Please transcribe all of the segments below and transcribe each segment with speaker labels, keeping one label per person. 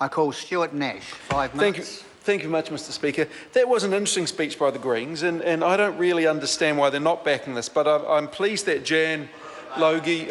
Speaker 1: I call Stuart Nash, 5 minutes.
Speaker 2: Thank you very much, Mr Speaker. That was an interesting speech by the Greens, and I don't really understand why they're not backing this, but I'm pleased that Jan Logie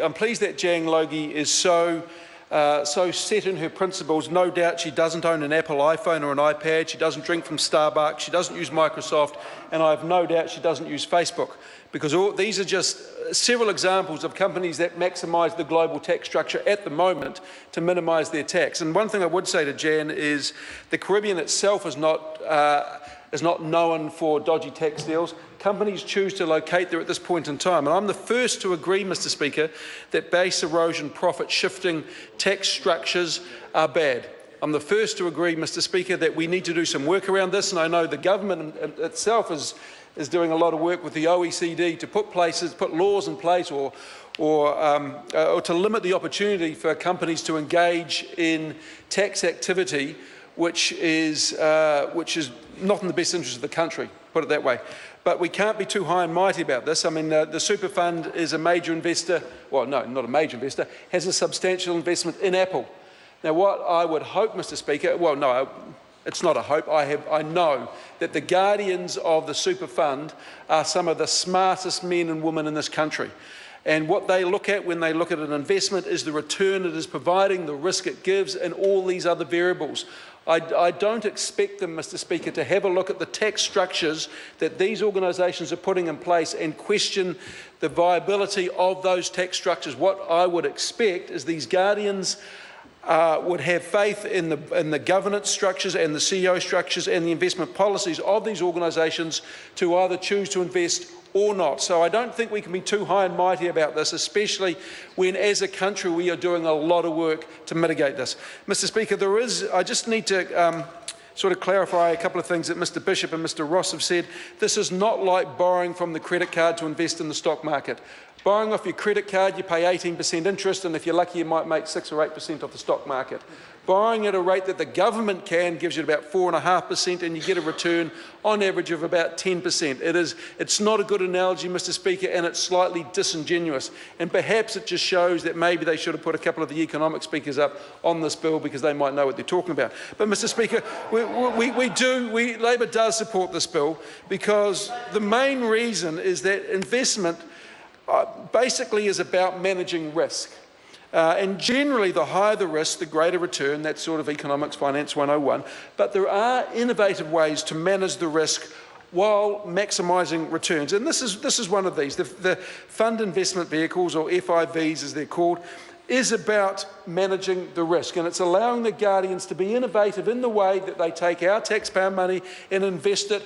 Speaker 2: is so set in her principles. No doubt she doesn't own an Apple iPhone or an iPad, she doesn't drink from Starbucks, she doesn't use Microsoft, and I have no doubt she doesn't use Facebook, because these are just several examples of companies that maximise the global tax structure at the moment to minimise their tax. And one thing I would say to Jan is the Caribbean itself is not known for dodgy tax deals. Companies choose to locate there at this point in time. And I'm the first to agree, Mr Speaker, that base erosion, profit shifting tax structures are bad. I'm the first to agree, Mr Speaker, that we need to do some work around this, and I know the government itself is doing a lot of work with the OECD to put laws in place or to limit the opportunity for companies to engage in tax activity which is not in the best interest of the country, put it that way. But we can't be too high and mighty about this. I mean, the super fund is a major investor, well, no, not a major investor, has a substantial investment in Apple. Now, what I would hope, Mr Speaker, well, no, it's not a hope, I know that the guardians of the super fund are some of the smartest men and women in this country. And what they look at when they look at an investment is the return it is providing, the risk it gives, and all these other variables. I don't expect them, Mr Speaker, to have a look at the tax structures that these organisations are putting in place and question the viability of those tax structures. What I would expect is these guardians would have faith in the governance structures and the CEO structures and the investment policies of these organisations to either choose to invest or not. So I don't think we can be too high and mighty about this, especially when, as a country, we are doing a lot of work to mitigate this. Mr Speaker, I just need to sort of clarify a couple of things that Mr Bishop and Mr Ross have said. This is not like borrowing from the credit card to invest in the stock market. Borrowing off your credit card, you pay 18% interest, and if you're lucky, you might make 6 or 8% off the stock market. Borrowing at a rate that the government gives you about 4.5%, and you get a return on average of about 10%. It's not a good analogy, Mr Speaker, and it's slightly disingenuous. And perhaps it just shows that maybe they should have put a couple of the economic speakers up on this bill because they might know what they're talking about. But, Mr Speaker, Labor does support this bill because the main reason is that investment basically is about managing risk. And generally, the higher the risk, the greater return. That's sort of Economics Finance 101. But there are innovative ways to manage the risk while maximising returns. And this is one of these. The fund investment vehicles, or FIVs as they're called, is about managing the risk. And it's allowing the guardians to be innovative in the way that they take our taxpayer money and invest it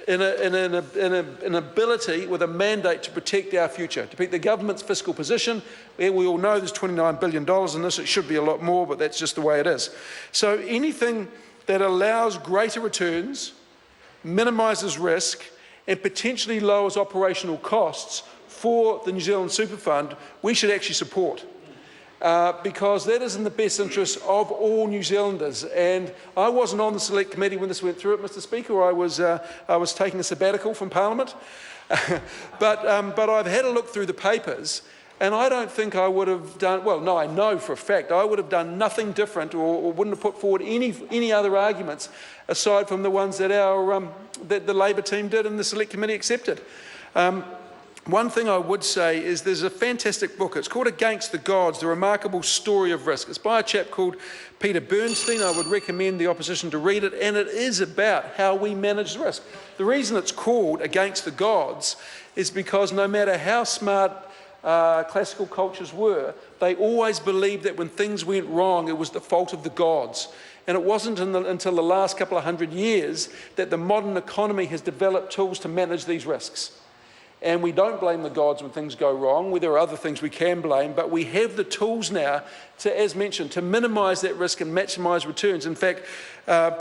Speaker 2: in an ability with a mandate to protect our future, to protect the government's fiscal position. We all know there's $29 billion in this. It should be a lot more, but that's just the way it is. So anything that allows greater returns, minimises risk, and potentially lowers operational costs for the New Zealand Super Fund, we should actually support. Because that is in the best interest of all New Zealanders. And I wasn't on the Select Committee when this went through it, Mr Speaker. I was taking a sabbatical from Parliament. but I've had a look through the papers, and I don't think I would have done, well, no, I know for a fact, I would have done nothing different or wouldn't have put forward any other arguments aside from the ones that that the Labor team did and the Select Committee accepted. One thing I would say is there's a fantastic book. It's called Against the Gods, The Remarkable Story of Risk. It's by a chap called Peter Bernstein. I would recommend the opposition to read it, and it is about how we manage risk. The reason it's called Against the Gods is because no matter how smart classical cultures were, they always believed that when things went wrong, it was the fault of the gods. And it wasn't until the last couple of 100 years that the modern economy has developed tools to manage these risks. And we don't blame the gods when things go wrong. There are other things we can blame, but we have the tools now to, as mentioned, to minimise that risk and maximise returns. In fact,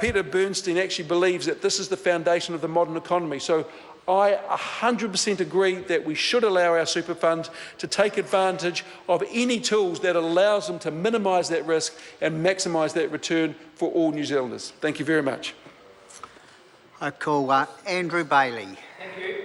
Speaker 2: Peter Bernstein actually believes that this is the foundation of the modern economy. So I 100% agree that we should allow our super funds to take advantage of any tools that allows them to minimise that risk and maximise that return for all New Zealanders. Thank you very much.
Speaker 1: I call Andrew Bailey.
Speaker 3: Thank you.